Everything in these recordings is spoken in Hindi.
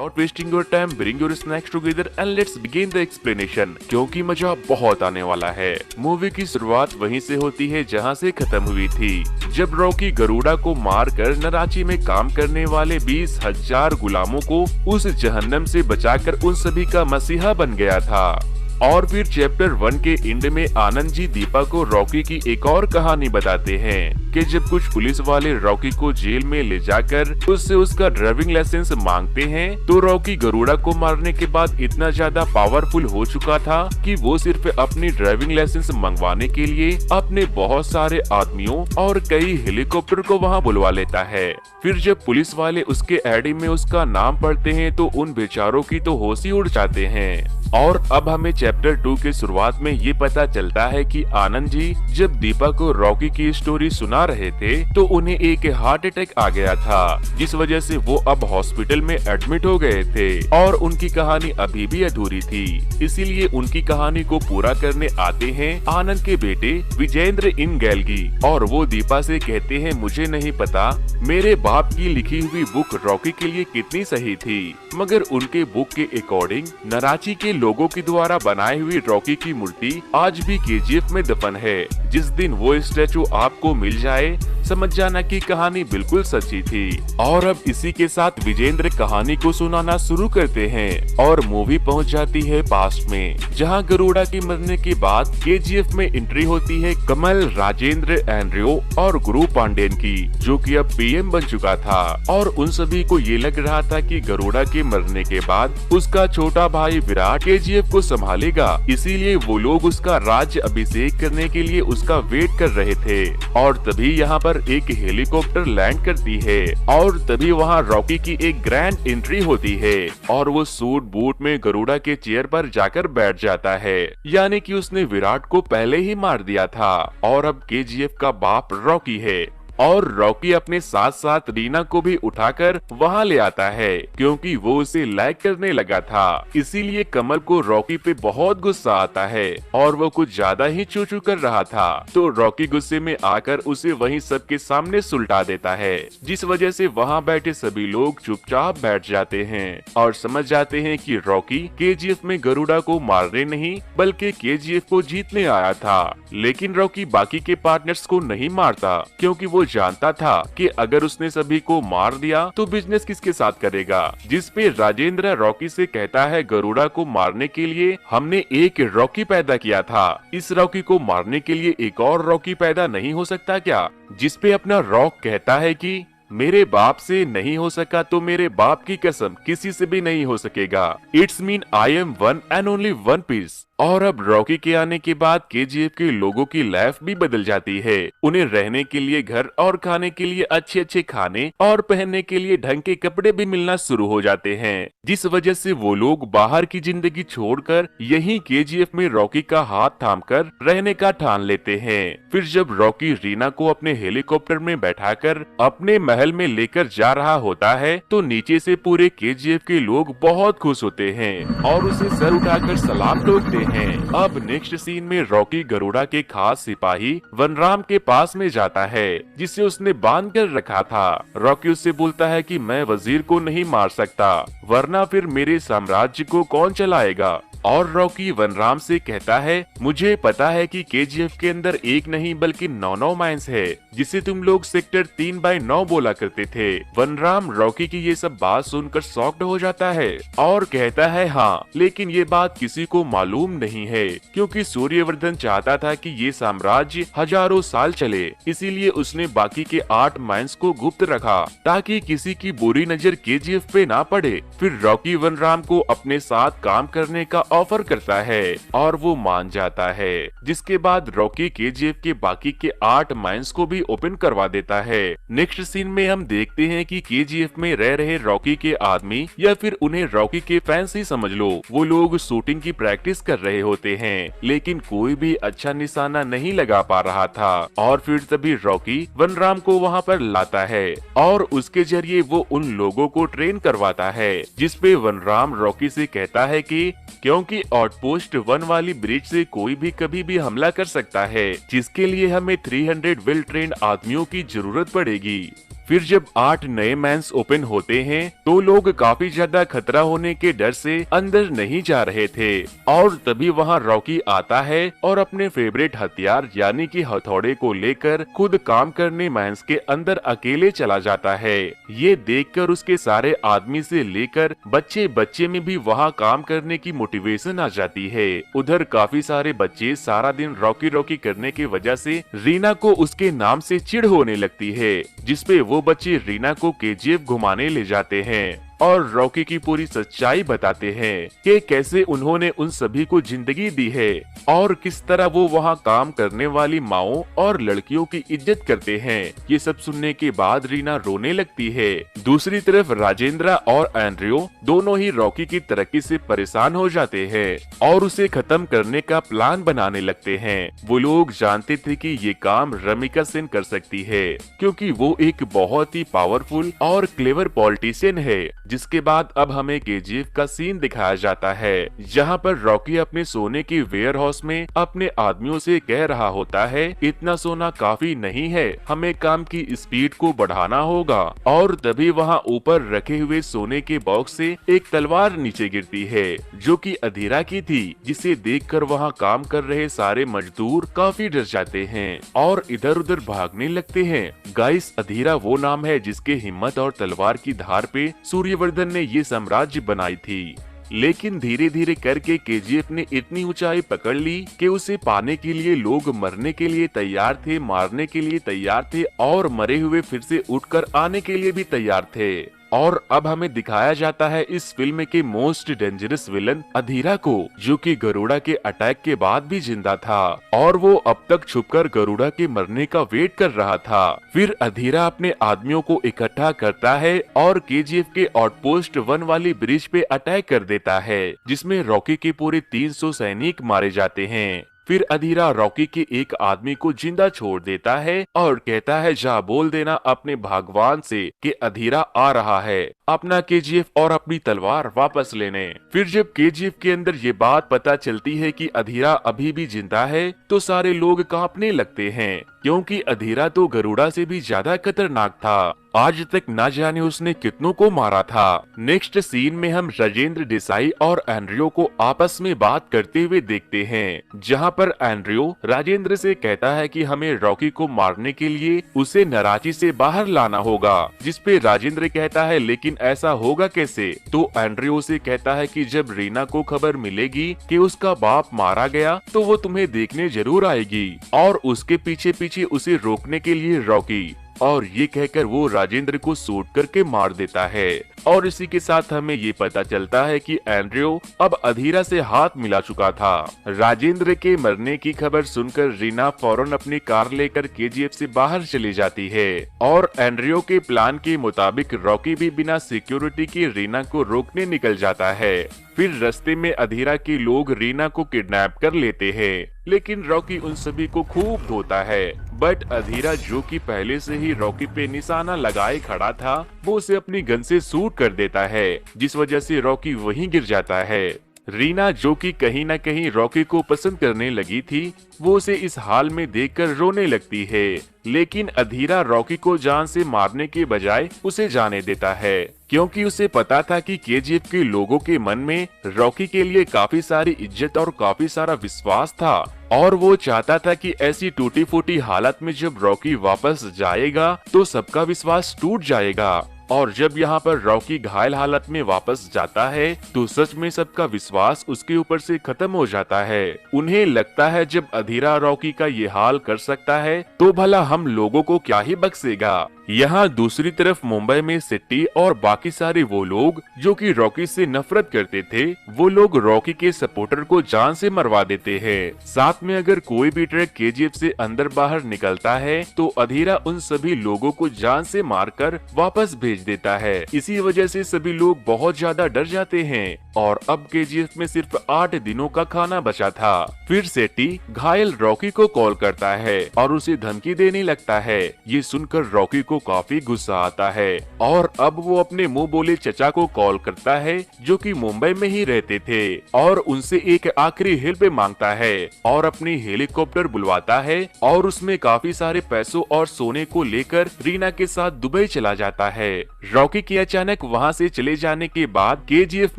Not wasting your time, bring your snacks together and let's begin the explanation, क्योंकि मजा बहुत आने वाला है। मूवी की शुरुआत वहीं से होती है जहां से खत्म हुई थी, जब रॉकी गरुड़ा को मारकर नराची में काम करने वाले 20,000 गुलामों को उस जहन्नम से बचाकर उन सभी का मसीहा बन गया था। और फिर चैप्टर 1 के एंड में आनंद जी दीपा को रॉकी की एक और कहानी बताते हैं कि जब कुछ पुलिस वाले रॉकी को जेल में ले जाकर उससे उसका ड्राइविंग लाइसेंस मांगते हैं, तो रॉकी गरुड़ा को मारने के बाद इतना ज्यादा पावरफुल हो चुका था कि वो सिर्फ अपनी ड्राइविंग लाइसेंस मंगवाने के लिए अपने बहुत सारे आदमियों और कई हेलीकॉप्टर को वहाँ बुलवा लेता है। फिर जब पुलिस वाले उसके आईडी में उसका नाम पढ़ते हैं तो उन बेचारों की तो होश ही उड़ जाते हैं। और अब हमें चैप्टर 2 के शुरुआत में ये पता चलता है कि आनंद जी जब दीपा को रॉकी की स्टोरी सुना रहे थे तो उन्हें एक हार्ट अटैक आ गया था, जिस वजह से वो अब हॉस्पिटल में एडमिट हो गए थे और उनकी कहानी अभी भी अधूरी थी। इसीलिए उनकी कहानी को पूरा करने आते हैं आनंद के बेटे विजेंद्र इंगैल्गी और वो दीपा से कहते हैं, मुझे नहीं पता मेरे बाप की लिखी हुई बुक रॉकी के लिए कितनी सही थी, मगर उनके बुक के अकॉर्डिंग नराची के लोगों के द्वारा बनाई हुई रॉकी की मूर्ति आज भी केजीएफ में दफन है। जिस दिन वो स्टैचू आपको मिल जाए समझ जाना कि कहानी बिल्कुल सच्ची थी। और अब इसी के साथ विजेंद्र कहानी को सुनाना शुरू करते हैं और मूवी पहुंच जाती है पास्ट में, जहां गरुड़ा के मरने के बाद केजीएफ में एंट्री होती है कमल, राजेंद्र, एंड्रयो और गुरु पांडेन की, जो कि अब पीएम बन चुका था। और उन सभी को ये लग रहा था कि गरुड़ा के मरने के बाद उसका छोटा भाई विराट केजीएफ को संभालेगा, इसीलिए वो लोग उसका राज्य अभिषेक करने के लिए उसका वेट कर रहे थे। और तभी यहाँ पर एक हेलीकॉप्टर लैंड करती है और तभी वहाँ रॉकी की एक ग्रैंड एंट्री होती है और वो सूट बूट में गरुड़ा के चेयर पर जाकर बैठ जाता है, यानी कि उसने विराट को पहले ही मार दिया था और अब केजीएफ का बाप रॉकी है। और रॉकी अपने साथ साथ रीना को भी उठाकर वहाँ ले आता है क्योंकि वो उसे लाइक करने लगा था। इसीलिए कमल को रॉकी पे बहुत गुस्सा आता है और वो कुछ ज्यादा ही चूचू कर रहा था, तो रॉकी गुस्से में आकर उसे वहीं सबके सामने सुलटा देता है, जिस वजह से वहाँ बैठे सभी लोग चुपचाप बैठ जाते हैं और समझ जाते हैं कि रॉकी केजीएफ में गरुड़ा को मारने नहीं बल्कि केजीएफ को जीतने आया था। लेकिन रॉकी बाकी के पार्टनर्स को नहीं मारता क्योंकि वो जानता था कि अगर उसने सभी को मार दिया तो बिजनेस किसके साथ करेगा। जिस पे राजेंद्र रॉकी से कहता है, गरुड़ा को मारने के लिए हमने एक रॉकी पैदा किया था, इस रॉकी को मारने के लिए एक और रॉकी पैदा नहीं हो सकता क्या? जिस पे अपना रॉक कहता है कि मेरे बाप से नहीं हो सका तो मेरे बाप की कसम किसी से भी नहीं हो सकेगा। It's mean I am one and only one piece. और अब रॉकी के आने के बाद केजीएफ के लोगों की लाइफ भी बदल जाती है। उन्हें रहने के लिए घर और खाने के लिए अच्छे अच्छे खाने और पहनने के लिए ढंग के कपड़े भी मिलना शुरू हो जाते हैं, जिस वजह से वो लोग बाहर की जिंदगी छोड़कर यहीं केजीएफ में रॉकी का हाथ थामकर रहने का ठान लेते हैं। फिर जब रॉकी रीना को अपने हेलीकॉप्टर में बैठाकर अपने महल में लेकर जा रहा होता है तो नीचे से पूरे केजीएफ के लोग बहुत खुश होते हैं और उसे सर उठाकर सलाम ठोकते हैं। अब नेक्स्ट सीन में रॉकी गरुड़ा के खास सिपाही वनराम के पास में जाता है जिसे उसने बांध कर रखा था। रॉकी उससे बोलता है कि मैं वजीर को नहीं मार सकता वरना फिर मेरे साम्राज्य को कौन चलाएगा। और रॉकी वनराम से कहता है, मुझे पता है कि केजीएफ के अंदर एक नहीं बल्कि 9 माइंस है जिसे तुम लोग सेक्टर 3/9 बोला करते थे। वनराम रॉकी की ये सब बात सुनकर शॉक्ड हो जाता है और कहता है, हाँ लेकिन ये बात किसी को मालूम नहीं है क्योंकि सूर्यवर्धन चाहता था कि ये साम्राज्य हजारों साल चले, इसीलिए उसने बाकी के 8 माइंस को गुप्त रखा ताकि किसी की बुरी नजर केजीएफ पे ना पड़े। फिर रॉकी वनराम को अपने साथ काम करने का ऑफर करता है और वो मान जाता है, जिसके बाद रॉकी केजीएफ के बाकी के 8 माइंस को भी ओपन करवा देता है। नेक्स्ट सीन में हम देखते हैं कि केजीएफ में रह रहे रॉकी के आदमी या फिर उन्हें रॉकी के फैंस ही समझ लो, वो लोग शूटिंग की प्रैक्टिस कर रहे होते हैं लेकिन कोई भी अच्छा निशाना नहीं लगा पा रहा था। और फिर तभी रॉकी वनराम को वहाँ पर लाता है और उसके जरिए वो उन लोगों को ट्रेन करवाता है, जिसपे वनराम रॉकी से कहता है कि क्योंकि आउटपोस्ट 1 वाली ब्रिज से कोई भी कभी भी हमला कर सकता है, जिसके लिए हमें 300 वेल ट्रेन्ड आदमियों की जरूरत पड़ेगी। फिर जब 8 नए मैंस ओपन होते हैं तो लोग काफी ज्यादा खतरा होने के डर से अंदर नहीं जा रहे थे और तभी वहाँ रॉकी आता है और अपने फेवरेट हथियार यानी कि हथौड़े को लेकर खुद काम करने मैंस के अंदर अकेले चला जाता है। ये देखकर उसके सारे आदमी से लेकर बच्चे में भी वहाँ काम करने की मोटिवेशन आ जाती है। उधर काफी सारे बच्चे सारा दिन रॉकी रॉकी करने की वजह से रीना को उसके नाम से चिढ़ होने लगती है, जिसपे वो बच्चे रीना को केजीएफ घुमाने ले जाते हैं और रॉकी की पूरी सच्चाई बताते हैं कि कैसे उन्होंने उन सभी को जिंदगी दी है और किस तरह वो वहाँ काम करने वाली माओ और लड़कियों की इज्जत करते हैं। ये सब सुनने के बाद रीना रोने लगती है। दूसरी तरफ राजेंद्र और एंड्रयू दोनों ही रॉकी की तरक्की से परेशान हो जाते हैं और उसे खत्म करने का प्लान बनाने लगते हैं। वो लोग जानते थे कि ये काम रमिका सेन कर सकती है क्योंकि वो एक बहुत ही पावरफुल और क्लेवर पॉलिटिशियन है। जिसके बाद अब हमें केजीएफ का सीन दिखाया जाता है जहां पर रॉकी अपने सोने की वेयर हाउस में अपने आदमियों से कह रहा होता है, इतना सोना काफी नहीं है, हमें काम की स्पीड को बढ़ाना होगा। और तभी वहां ऊपर रखे हुए सोने के बॉक्स से एक तलवार नीचे गिरती है जो कि अधीरा की थी, जिसे देखकर वहां काम कर रहे सारे मजदूर काफी डर जाते हैं और इधर उधर भागने लगते हैं। गाइस, अधीरा वो नाम है जिसके हिम्मत और तलवार की धार पे सूर्यवर्धन ने ये साम्राज्य बनाई थी। लेकिन धीरे धीरे करके केजीएफ ने इतनी ऊंचाई पकड़ ली कि उसे पाने के लिए लोग मरने के लिए तैयार थे, मारने के लिए तैयार थे और मरे हुए फिर से उठकर आने के लिए भी तैयार थे। और अब हमें दिखाया जाता है इस फिल्म के मोस्ट डेंजरस विलन अधीरा को, जो कि गरुड़ा के अटैक के बाद भी जिंदा था और वो अब तक छुपकर गरुड़ा के मरने का वेट कर रहा था। फिर अधीरा अपने आदमियों को इकट्ठा करता है और केजीएफ के आउटपोस्ट 1 वाली ब्रिज पे अटैक कर देता है, जिसमें रॉकी के पूरे 300 सैनिक मारे जाते हैं। फिर अधीरा रॉकी के एक आदमी को जिंदा छोड़ देता है और कहता है, जा बोल देना अपने भगवान से कि अधीरा आ रहा है अपना केजीएफ और अपनी तलवार वापस लेने। फिर जब केजीएफ के अंदर ये बात पता चलती है कि अधीरा अभी भी जिंदा है तो सारे लोग कांपने लगते हैं, क्योंकि अधीरा तो गरुड़ा से भी ज्यादा खतरनाक था। आज तक ना जाने उसने कितनों को मारा था। नेक्स्ट सीन में हम राजेंद्र देसाई और एंड्रयू को आपस में बात करते हुए देखते हैं, जहां पर एंड्रयू राजेंद्र से कहता है कि हमें रॉकी को मारने के लिए उसे नराची से बाहर लाना होगा, जिसपे राजेंद्र कहता है लेकिन ऐसा होगा कैसे। तो एंड्रयू से कहता है कि जब रीना को खबर मिलेगी कि उसका बाप मारा गया तो वो तुम्हें देखने जरूर आएगी और उसके पीछे पीछे उसे रोकने के लिए रॉकी, और ये कहकर वो राजेंद्र को शूट करके मार देता है। और इसी के साथ हमें ये पता चलता है कि एंड्रयू अब अधीरा से हाथ मिला चुका था। राजेंद्र के मरने की खबर सुनकर रीना फौरन अपनी कार लेकर केजीएफ से बाहर चली जाती है और एंड्रयू के प्लान के मुताबिक रॉकी भी बिना सिक्योरिटी के रीना को रोकने निकल जाता है। फिर रास्ते में अधीरा के लोग रीना को किडनैप कर लेते हैं, लेकिन रॉकी उन सभी को खूब धोता है। बट अधीरा, जो कि पहले से ही रॉकी पे निशाना लगाए खड़ा था, वो उसे अपनी गन से शूट कर देता है, जिस वजह से रॉकी वहीं गिर जाता है। रीना, जो कि कहीं न कहीं रॉकी को पसंद करने लगी थी, वो उसे इस हाल में देखकर रोने लगती है, लेकिन अधीरा रॉकी को जान से मारने के बजाय उसे जाने देता है, क्योंकि उसे पता था कि केजीएफ के लोगों के मन में रॉकी के लिए काफी सारी इज्जत और काफी सारा विश्वास था और वो चाहता था कि ऐसी टूटी फूटी हालत में जब रॉकी वापस जाएगा तो सबका विश्वास टूट जाएगा। और जब यहाँ पर रॉकी घायल हालत में वापस जाता है तो सच में सबका विश्वास उसके ऊपर से खत्म हो जाता है। उन्हें लगता है जब अधीरा रॉकी का ये हाल कर सकता है तो भला हम लोगों को क्या ही बख्शेगा। यहाँ दूसरी तरफ मुंबई में सिट्टी और बाकी सारे वो लोग जो कि रॉकी से नफरत करते थे, वो लोग रॉकी के सपोर्टर को जान से मरवा देते हैं। साथ में अगर कोई भी ट्रक केजीएफ से अंदर बाहर निकलता है तो अधीरा उन सभी लोगों को जान से मारकर वापस भेज देता है। इसी वजह से सभी लोग बहुत ज्यादा डर जाते हैं और अब केजीएफ में सिर्फ 8 दिनों का खाना बचा था। फिर सेट्टी घायल रॉकी को कॉल करता है और उसे धमकी देने लगता है। ये सुनकर रॉकी को काफी गुस्सा आता है और अब वो अपने मुंह बोले चचा को कॉल करता है जो कि मुंबई में ही रहते थे और उनसे एक आखिरी हेल्प मांगता है और अपनी हेलीकॉप्टर बुलवाता है और उसमें काफी सारे पैसों और सोने को लेकर रीना के साथ दुबई चला जाता है। रॉकी के अचानक वहाँ से चले जाने के बाद केजीएफ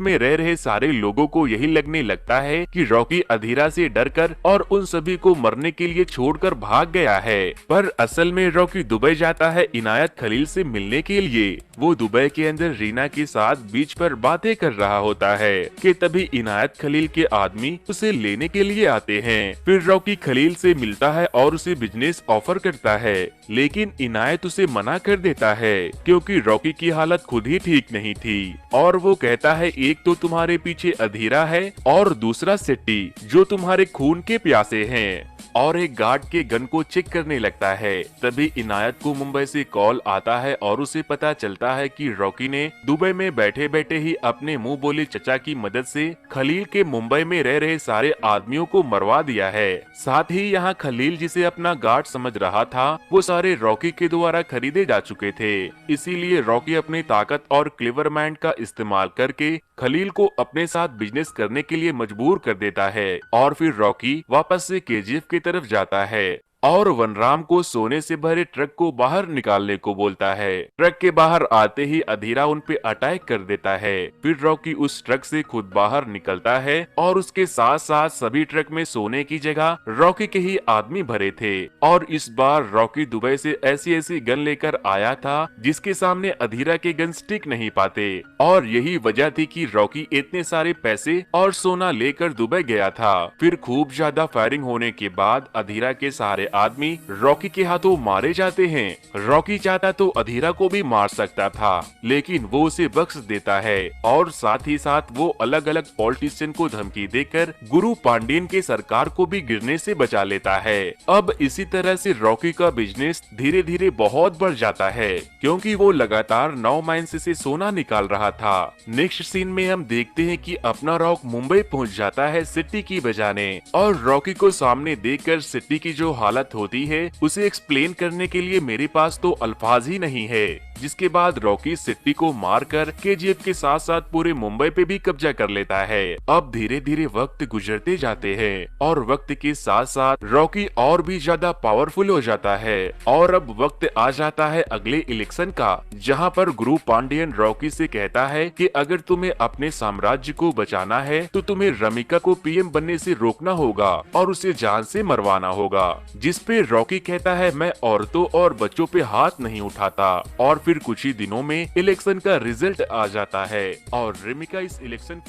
में रह रहे सारे लोगों को यही लगने लगता है कि रॉकी अधीरा से डरकर और उन सभी को मरने के लिए छोड़कर भाग गया है। पर असल में रॉकी दुबई जाता है इनायत खलील से मिलने के लिए। वो दुबई के अंदर रीना के साथ बीच पर बातें कर रहा होता है कि तभी इनायत खलील के आदमी उसे लेने के लिए आते हैं। फिर रॉकी खलील से मिलता है और उसे बिजनेस ऑफर करता है, लेकिन इनायत उसे मना कर देता है क्योंकि रॉकी की हालत खुद ही ठीक नहीं थी और वो कहता है एक तो तुम्हारे पीछे अधीरा है और दूसरा सेट्टी जो तुम्हारे खून के प्यासे हैं, और एक गार्ड के गन को चेक करने लगता है। तभी इनायत को मुंबई से कॉल आता है और उसे पता चलता है कि रॉकी ने दुबई में बैठे बैठे ही अपने मुंह बोले चचा की मदद से खलील के मुंबई में रह रहे सारे आदमियों को मरवा दिया है। साथ ही यहाँ खलील जिसे अपना गार्ड समझ रहा था वो सारे रॉकी के द्वारा खरीदे जा चुके थे। इसीलिए रॉकी अपनी ताकत और क्लेवर माइंड का इस्तेमाल करके खलील को अपने साथ बिजनेस करने के लिए मजबूर कर देता है और फिर रॉकी वापस से केजीएफ की तरफ जाता है और वनराम को सोने से भरे ट्रक को बाहर निकालने को बोलता है। ट्रक के बाहर आते ही अधीरा उन पे अटैक कर देता है। फिर रॉकी उस ट्रक से खुद बाहर निकलता है और उसके साथ साथ सभी ट्रक में सोने की जगह रॉकी के ही आदमी भरे थे और इस बार रॉकी दुबई से ऐसी ऐसी गन लेकर आया था जिसके सामने अधीरा के गन स्टिक नहीं पाते और यही वजह थी कि रॉकी इतने सारे पैसे और सोना लेकर दुबई गया था। फिर खूब ज्यादा फायरिंग होने के बाद अधीरा के सारे आदमी रॉकी के हाथों मारे जाते हैं। रॉकी चाहता तो अधीरा को भी मार सकता था, लेकिन वो उसे बख्श देता है और साथ ही साथ वो अलग अलग पॉलिटिशियन को धमकी देकर गुरु पांडियन के सरकार को भी गिरने से बचा लेता है। अब इसी तरह से रॉकी का बिजनेस धीरे धीरे बहुत बढ़ जाता है क्योंकि वो लगातार 9 माइंस से सोना निकाल रहा था। नेक्स्ट सीन में हम देखते हैं कि अपना रॉक मुंबई पहुंच जाता है सिटी की बजाने और रॉकी को सामने देखकर सिटी की जो हालत होती है उसे एक्सप्लेन करने के लिए मेरे पास तो अल्फाज ही नहीं है। जिसके बाद रॉकी सिटी को मारकर केजीएफ के साथ साथ पूरे मुंबई पे भी कब्जा कर लेता है। अब धीरे धीरे वक्त गुजरते जाते हैं और वक्त के साथ साथ रॉकी और भी ज्यादा पावरफुल हो जाता है और अब वक्त आ जाता है अगले इलेक्शन का, जहां पर गुरु पांडियन रॉकी से कहता है कि अगर तुम्हें अपने साम्राज्य को बचाना है तो तुम्हें रमिका को पीएम बनने से रोकना होगा और उसे जान से मरवाना होगा। जिस पे रॉकी कहता है मैं औरतों और बच्चों पे हाथ नहीं उठाता और फिर कुछ ही दिनों में इलेक्शन का रिजल्ट आ जाता है और रमिका इस इलेक्शन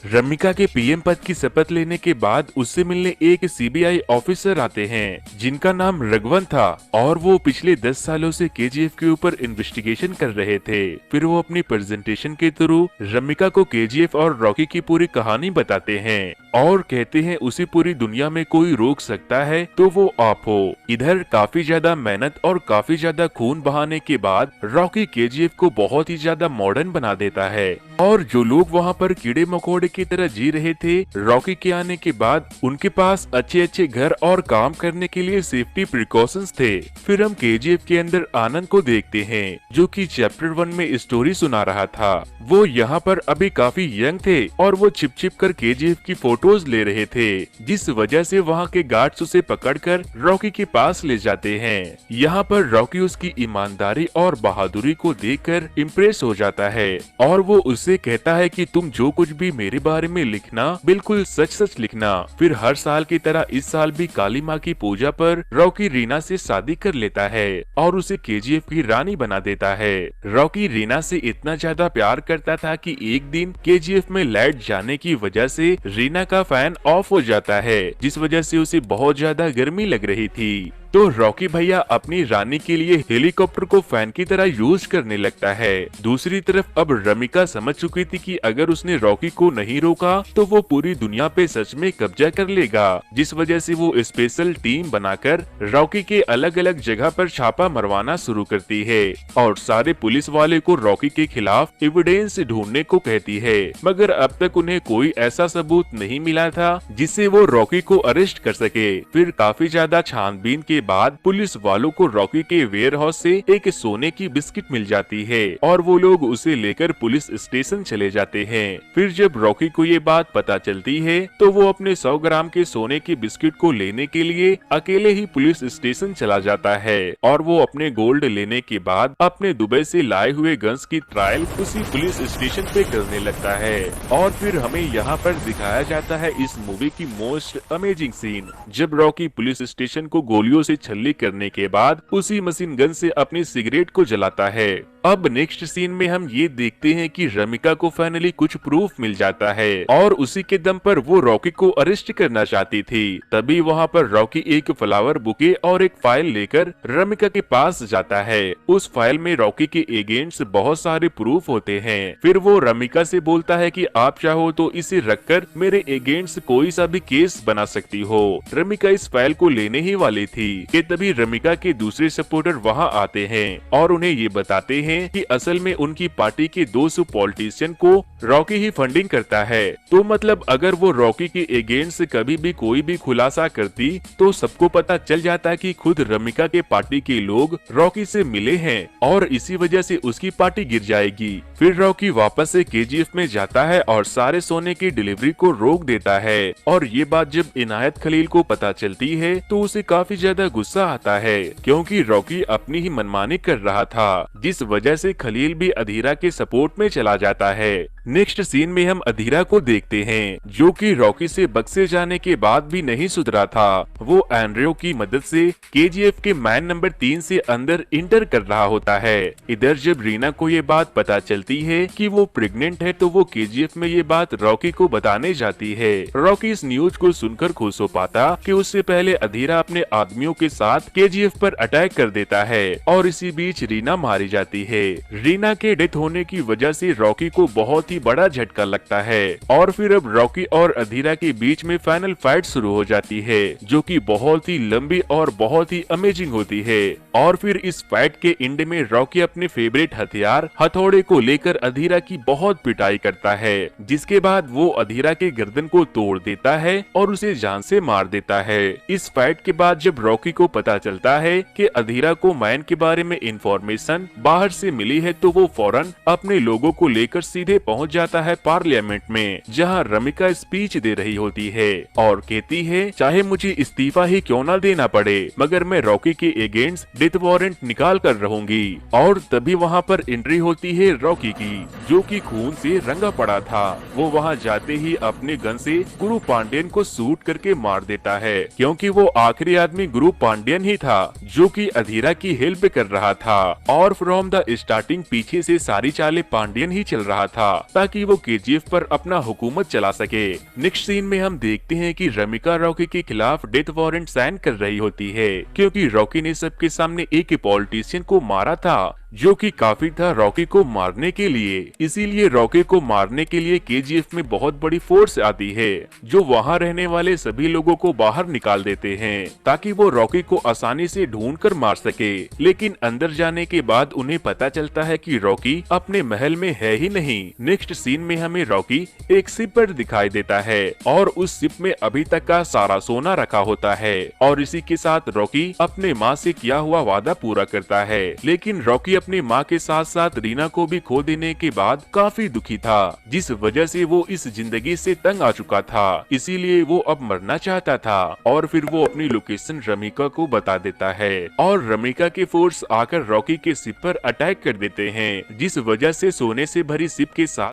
रमिका के पीएम पद की शपथ लेने के बाद उससे मिलने एक सीबीआई ऑफिसर आते हैं जिनका नाम रघुवंत था और वो पिछले 10 सालों से केजीएफ के ऊपर इन्वेस्टिगेशन कर रहे थे। फिर वो अपनी प्रेजेंटेशन के थ्रू रमिका को केजीएफ और रॉकी की पूरी कहानी बताते हैं और कहते हैं उसे पूरी दुनिया में कोई रोक सकता है तो वो आप हो। इधर काफी ज्यादा मेहनत और काफी ज्यादा खून बहाने के बाद रॉकी केजीएफ को बहुत ही ज्यादा मॉडर्न बना देता है और जो लोग वहाँ पर कीड़े मकोड़े की तरह जी रहे थे रॉकी के आने के बाद उनके पास अच्छे अच्छे घर और काम करने के लिए सेफ्टी प्रिकॉशंस थे। फिर हम केजीएफ के अंदर आनंद को देखते हैं जो कि चैप्टर 1 में स्टोरी सुना रहा था। वो यहाँ पर अभी काफी यंग थे और वो छिप छिप कर केजीएफ की फोटोज ले रहे थे, जिस वजह से वहाँ के गार्ड्स उसे पकड़कर रॉकी के पास ले जाते हैं। यहाँ पर रॉकी उसकी ईमानदारी और बहादुरी को देखकर इम्प्रेस हो जाता है और वो उससे कहता है कि तुम जो कुछ भी मेरे बारे में लिखना बिल्कुल सच सच लिखना। फिर हर साल की तरह इस साल भी काली माँ की पूजा पर रॉकी रीना से शादी कर लेता है और उसे केजीएफ की रानी बना देता है। रॉकी रीना से इतना ज्यादा प्यार करता था कि एक दिन केजीएफ में लाइट जाने की वजह से रीना का फैन ऑफ हो जाता है, जिस वजह से उसे बहुत ज्यादा गर्मी लग रही थी। तो रॉकी भैया अपनी रानी के लिए हेलीकॉप्टर को फैन की तरह यूज करने लगता है। दूसरी तरफ अब रमिका समझ चुकी थी कि अगर उसने रॉकी को नहीं रोका तो वो पूरी दुनिया पे सच में कब्जा कर लेगा, जिस वजह से वो स्पेशल टीम बनाकर रॉकी के अलग अलग जगह पर छापा मरवाना शुरू करती है और सारे पुलिस वाले को रॉकी के खिलाफ एविडेंस ढूंढने को कहती है। मगर अब तक उन्हें कोई ऐसा सबूत नहीं मिला था जिससे वो रॉकी को अरेस्ट कर सके। फिर काफी ज्यादा छानबीन के बाद पुलिस वालों को रॉकी के वेयर हाउस से एक सोने की बिस्किट मिल जाती है और वो लोग उसे लेकर पुलिस स्टेशन चले जाते हैं। फिर जब रॉकी को ये बात पता चलती है तो वो अपने 100 ग्राम के सोने की बिस्किट को लेने के लिए अकेले ही पुलिस स्टेशन चला जाता है और वो अपने गोल्ड लेने के बाद अपने दुबई से लाए हुए गन्स की ट्रायल उसी पुलिस स्टेशन पे करने लगता है। और फिर हमें यहाँ पर दिखाया जाता है इस मूवी की मोस्ट अमेजिंग सीन, जब रॉकी पुलिस स्टेशन को गोलियों से छल्ली करने के बाद उसी मशीन गन से अपनी सिगरेट को जलाता है। अब नेक्स्ट सीन में हम ये देखते हैं कि रमिका को फाइनली कुछ प्रूफ मिल जाता है और उसी के दम पर वो रॉकी को अरेस्ट करना चाहती थी। तभी वहाँ पर रॉकी एक फ्लावर बुके और एक फाइल लेकर रमिका के पास जाता है। उस फाइल में रॉकी के अगेंस्ट बहुत सारे प्रूफ होते हैं। फिर वो रमिका से बोलता है कि आप चाहो तो इसे रखकर मेरे अगेंस्ट कोई सा भी केस बना सकती हो। रमिका इस फाइल को लेने ही वाली थी कि तभी रमिका के दूसरे सपोर्टर वहाँ आते हैं और उन्हें ये बताते हैं कि असल में उनकी पार्टी के 200 पॉलिटिशियन को रॉकी ही फंडिंग करता है। तो मतलब अगर वो रॉकी के अगेंस्ट कभी भी कोई भी खुलासा करती तो सबको पता चल जाता कि खुद रमिका के पार्टी के लोग रॉकी से मिले हैं और इसी वजह से उसकी पार्टी गिर जाएगी। फिर रॉकी वापस से केजीएफ में जाता है और सारे सोने की डिलीवरी को रोक देता है और ये बात जब इनायत खलील को पता चलती है तो उसे काफी ज्यादा गुस्सा आता है क्योंकि रॉकी अपनी ही मनमानी कर रहा था, जिस वजह से खलील भी अधीरा के सपोर्ट में चला जाता है। नेक्स्ट सीन में हम अधीरा को देखते हैं जो कि रॉकी से बक्से जाने के बाद भी नहीं सुधरा था। वो एंड्रयू की मदद से केजीएफ के मैन नंबर 3 से अंदर इंटर कर रहा होता है। इधर जब रीना को ये बात पता चलती है कि वो प्रेग्नेंट है तो वो केजीएफ में ये बात रॉकी को बताने जाती है। रॉकी इस न्यूज को सुनकर खुश हो पाता कि उससे पहले अधीरा अपने आदमियों के साथ केजीएफ पर अटैक कर देता है और इसी बीच रीना मारी जाती है। रीना के डेथ होने की वजह से रॉकी को बहुत ही बड़ा झटका लगता है और फिर अब रॉकी और अधीरा के बीच में फाइनल फाइट शुरू हो जाती है जो कि बहुत ही लंबी और बहुत ही अमेजिंग होती है। और फिर इस फाइट के एंड में रॉकी अपने फेवरेट हथियार हथौड़े को लेकर अधीरा की बहुत पिटाई करता है, जिसके बाद वो अधीरा के गर्दन को तोड़ देता है और उसे जान से मार देता है। इस फाइट के बाद जब रॉकी को पता चलता है कि अधीरा को मैन के बारे में इंफॉर्मेशन बाहर से मिली है तो वो फौरन अपने लोगों को लेकर सीधे पहुंच जाता है पार्लियामेंट में, जहां रमिका स्पीच दे रही होती है और कहती है चाहे मुझे इस्तीफा ही क्यों ना देना पड़े मगर मैं रॉकी के अगेंस्ट डेथ वारंट निकाल कर रहूंगी। और तभी वहां पर एंट्री होती है रॉकी की जो कि खून से रंगा पड़ा था। वो वहां जाते ही अपने गन से गुरु पांडियन को शूट करके मार देता है क्योंकि वो आखिरी आदमी गुरु पांडियन ही था जो कि अधीरा की हेल्प कर रहा था और फ्रॉम द स्टार्टिंग पीछे से सारी चालें पांडियन ही चल रहा था ताकि वो केजीएफ पर अपना हुकूमत चला सके। नेक्स्ट सीन में हम देखते हैं कि रमिका रॉकी के खिलाफ डेथ वारंट साइन कर रही होती है क्योंकि रॉकी ने सबके सामने एक पॉलिटिशियन को मारा था जो कि काफी था रॉकी को मारने के लिए। इसीलिए रॉकी को मारने के लिए केजीएफ में बहुत बड़ी फोर्स आती है जो वहां रहने वाले सभी लोगों को बाहर निकाल देते हैं ताकि वो रॉकी को आसानी से ढूंढ कर मार सके। लेकिन अंदर जाने के बाद उन्हें पता चलता है कि रॉकी अपने महल में है ही नहीं। नेक्स्ट सीन में हमें रॉकी एक शिप पर दिखाई देता है और उस शिप में अभी तक का सारा सोना रखा होता है और इसी के साथ रॉकी अपने माँ से किया हुआ वादा पूरा करता है। लेकिन रॉकी अपनी माँ के साथ साथ रीना को भी खो देने के बाद काफी दुखी था, जिस वजह से वो इस जिंदगी से तंग आ चुका था। इसीलिए वो अब मरना चाहता था और फिर वो अपनी लोकेशन रमिका को बता देता है और रमिका के फोर्स आकर रॉकी के शिप पर अटैक कर देते हैं, जिस वजह से सोने से भरी शिप के साथ